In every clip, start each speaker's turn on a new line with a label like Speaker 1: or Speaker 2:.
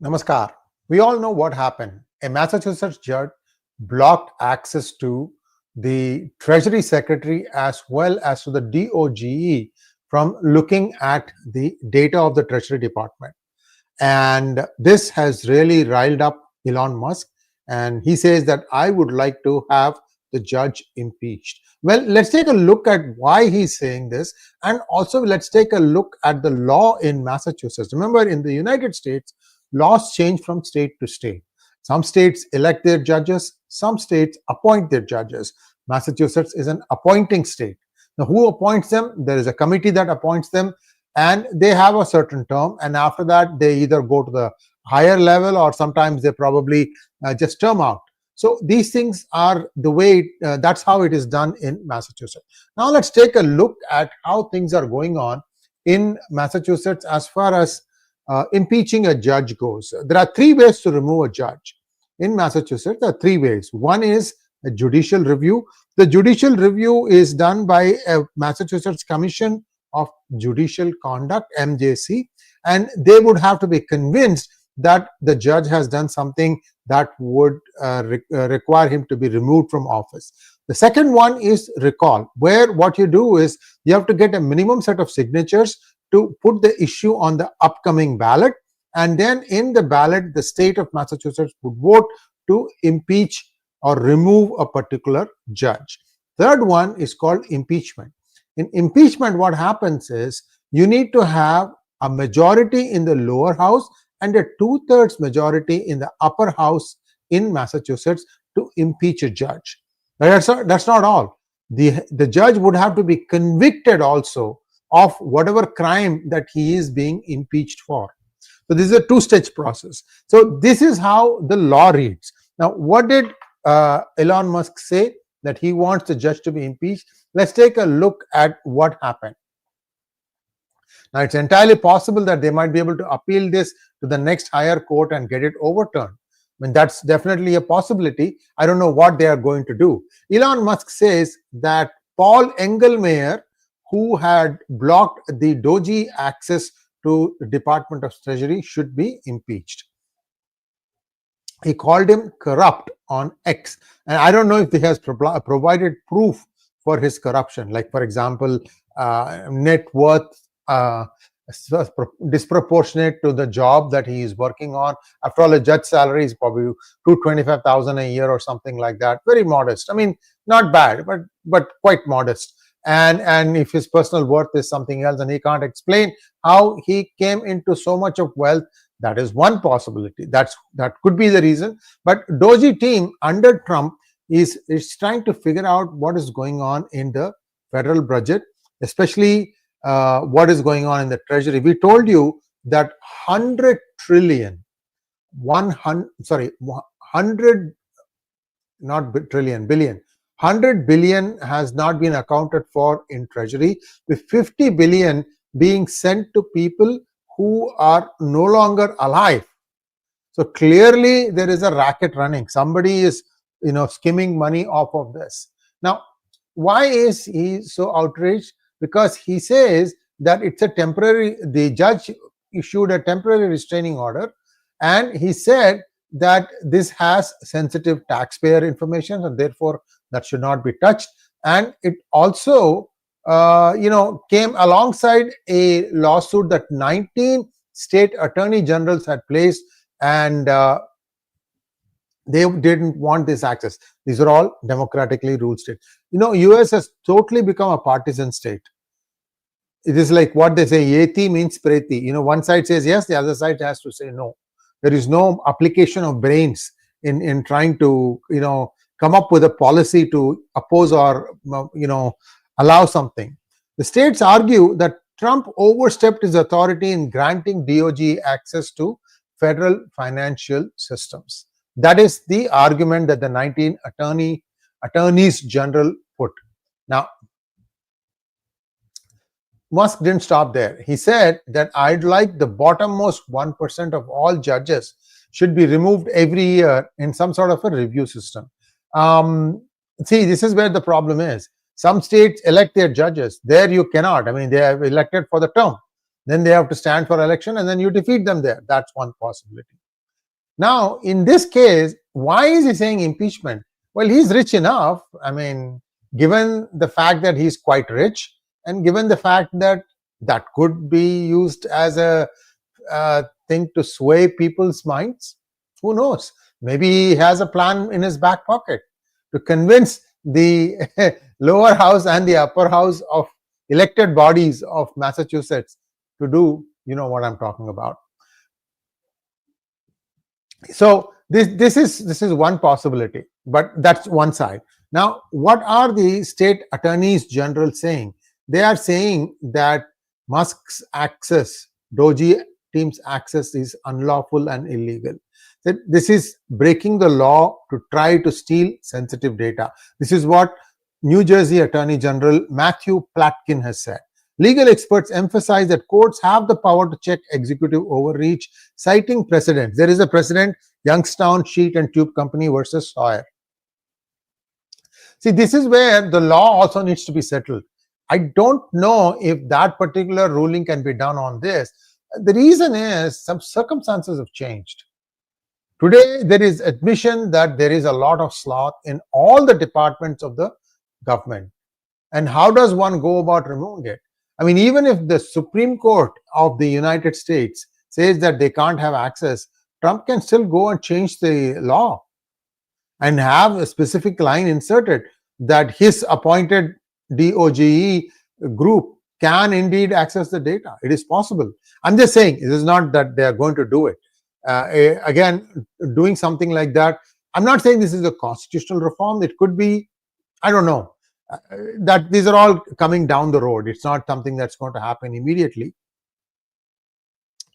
Speaker 1: Namaskar. We all know what happened. A Massachusetts judge blocked access to the Treasury Secretary as well as to the DOGE from looking at the data of the Treasury Department. And this has really riled up Elon Musk. And he says that I would like to have the judge impeached. Well, let's take a look at why he's saying this. And also, let's take a look at the law in Massachusetts. Remember, in the United States, laws change from state to state. Some states elect their judges, some states appoint their judges. Massachusetts is an appointing state. Now, who appoints them? There is a committee that appoints them, and they have a certain term, and after that they either go to the higher level or sometimes they probably just term out. So these things are the way that's how it is done in Massachusetts. Now let's take a look at how things are going on in Massachusetts as far as impeaching a judge goes. There are three ways to remove a judge in Massachusetts. There are three ways. One is a judicial review. The judicial review is done by a Massachusetts Commission of Judicial Conduct, MJC, and they would have to be convinced that the judge has done something that would require him to be removed from office. The second one is recall, where what you do is you have to get a minimum set of signatures to put the issue on the upcoming ballot, and then in the ballot the state of Massachusetts would vote to impeach or remove a particular judge. Third one is called impeachment. In impeachment, what happens is you need to have a majority in the lower house and a 2/3 majority in the upper house in Massachusetts to impeach a judge. That's not all. The judge would have to be convicted also of whatever crime that he is being impeached for. So this is a two-stage process. So this is how the law reads. Now, what did Elon Musk say? That he wants the judge to be impeached. Let's take a look at what happened. Now, it's entirely possible that they might be able to appeal this to the next higher court and get it overturned. I mean, that's definitely a possibility. I don't know what they are going to do. Elon Musk says that Paul Engelmayer, who had blocked the DOGE access to the Department of Treasury, should be impeached. He called him corrupt on X, and I don't know if he has provided proof for his corruption, like for example net worth disproportionate to the job that he is working on. After all, a judge salary is probably $225,000 a year or something like that. Very modest. I mean, not bad, but quite modest. And if his personal worth is something else and he can't explain how he came into so much of wealth, that is one possibility. That could be the reason. But DOGE team under Trump is trying to figure out what is going on in the federal budget, especially what is going on in the Treasury. We told you that 100 trillion, 100, not trillion, billion, 100 billion has not been accounted for in Treasury, with 50 billion being sent to people who are no longer alive. So clearly there is a racket running. Somebody is, skimming money off of this. Now, why is he so outraged? Because he says that it's a temporary, the judge issued a temporary restraining order, and he said that this has sensitive taxpayer information and therefore that should not be touched. And it also came alongside a lawsuit that 19 state attorney generals had placed, and they didn't want this access. These are all democratically ruled states. US has totally become a partisan state. It is like what they say, yeti means preti. One side says yes, the other side has to say no. There is no application of brains in trying to, come up with a policy to oppose or, allow something. The states argue that Trump overstepped his authority in granting DOGE access to federal financial systems. That is the argument that the 19 attorneys general put. Now, Musk didn't stop there. He said that I'd like the bottommost 1% of all judges should be removed every year in some sort of a review system. See, this is where the problem is. Some states elect their judges. There you cannot. I mean, they are elected for the term. Then they have to stand for election and then you defeat them there. That's one possibility. Now, in this case, why is he saying impeachment? Well, he's rich enough. I mean, given the fact that he's quite rich, and given the fact that that could be used as a thing to sway people's minds, who knows? Maybe he has a plan in his back pocket to convince the lower house and the upper house of elected bodies of Massachusetts to do, what I'm talking about. So this is one possibility, but that's one side. Now, what are the state attorneys general saying? They are saying that Musk's access, DOGE team's access, is unlawful and illegal. That this is breaking the law to try to steal sensitive data. This is what New Jersey Attorney General Matthew Platkin has said. Legal experts emphasize that courts have the power to check executive overreach, citing precedents. There is a precedent, Youngstown Sheet and Tube Company versus Sawyer. See, this is where the law also needs to be settled. I don't know if that particular ruling can be done on this. The reason is some circumstances have changed. Today, there is admission that there is a lot of sloth in all the departments of the government. And how does one go about removing it? I mean, even if the Supreme Court of the United States says that they can't have access, Trump can still go and change the law and have a specific line inserted that his appointed DOGE group can indeed access the data. It is possible. I'm just saying, it is not that they are going to do it. Again, doing something like that, I'm not saying this is a constitutional reform. It could be, I don't know. That these are all coming down the road. It's not something that's going to happen immediately.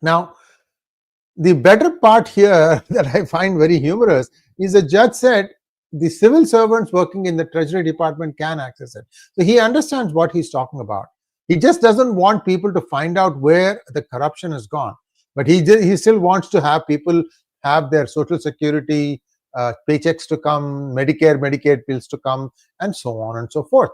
Speaker 1: Now, the better part here that I find very humorous is the judge said the civil servants working in the Treasury Department can access it. So he understands what he's talking about. He just doesn't want people to find out where the corruption has gone. But he still wants to have people have their Social Security paychecks to come, Medicare, Medicaid bills to come, and so on and so forth.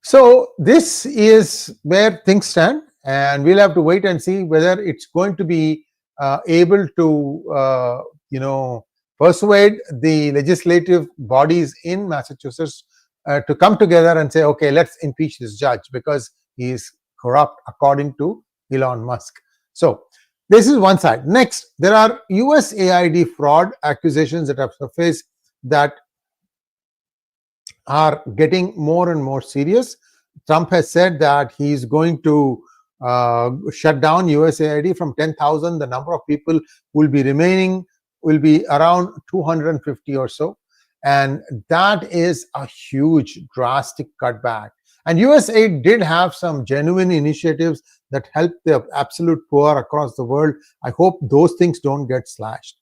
Speaker 1: So this is where things stand, and we'll have to wait and see whether it's going to be able to, persuade the legislative bodies in Massachusetts to come together and say, okay, let's impeach this judge because he is corrupt, according to Elon Musk. So this is one side. Next, there are USAID fraud accusations that have surfaced that are getting more and more serious. Trump has said that he's going to shut down USAID from 10,000. The number of people who will be remaining will be around 250 or so. And that is a huge, drastic cutback. And USAID did have some genuine initiatives that help the absolute poor across the world. I hope those things don't get slashed.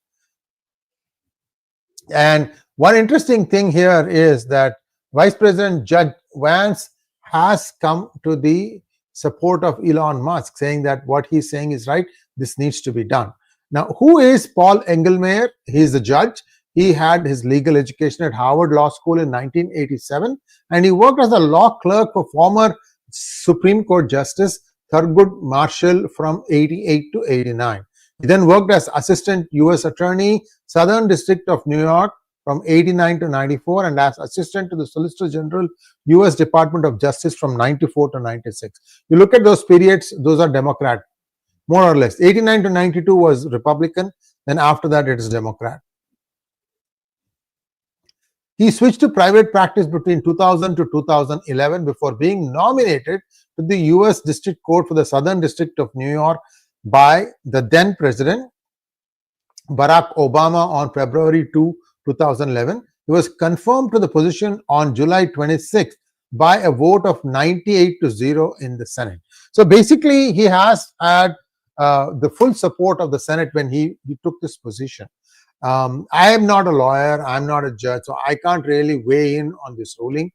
Speaker 1: And one interesting thing here is that Vice President Judge Vance has come to the support of Elon Musk, saying that what he's saying is right, this needs to be done. Now, who is Paul Engelmayer? He's a judge. He had his legal education at Harvard Law School in 1987, and he worked as a law clerk for former Supreme Court Justice Thurgood Marshall from 88 to 89. He then worked as Assistant U.S. Attorney, Southern District of New York from 89 to 94, and as Assistant to the Solicitor General, U.S. Department of Justice from 94 to 96. You look at those periods, those are Democrat, more or less. 89 to 92 was Republican, then after that it is Democrat. He switched to private practice between 2000 to 2011 before being nominated to the U.S. District Court for the Southern District of New York by the then President Barack Obama on February 2, 2011. He was confirmed to the position on July 26th by a vote of 98 to 0 in the Senate. So basically, he has had the full support of the Senate when he took this position. I am not a lawyer, I'm not a judge, so I can't really weigh in on this ruling.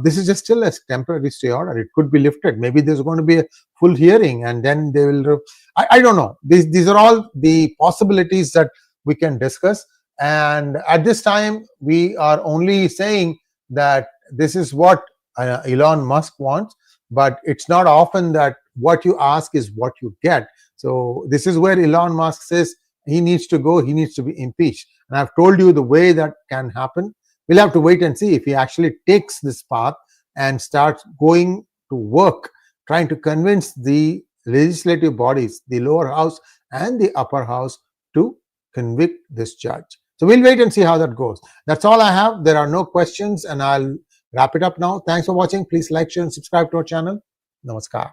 Speaker 1: This is just still a temporary stay order. It could be lifted. Maybe there's going to be a full hearing and then they will, I don't know. These are all the possibilities that we can discuss. And at this time, we are only saying that this is what Elon Musk wants, but it's not often that what you ask is what you get. So this is where Elon Musk says, he needs to go, he needs to be impeached. And I've told you the way that can happen. We'll have to wait and see if he actually takes this path and starts going to work, trying to convince the legislative bodies, the lower house and the upper house, to convict this judge. So we'll wait and see how that goes. That's all I have. There are no questions, and I'll wrap it up now. Thanks for watching. Please like, share, and subscribe to our channel. Namaskar.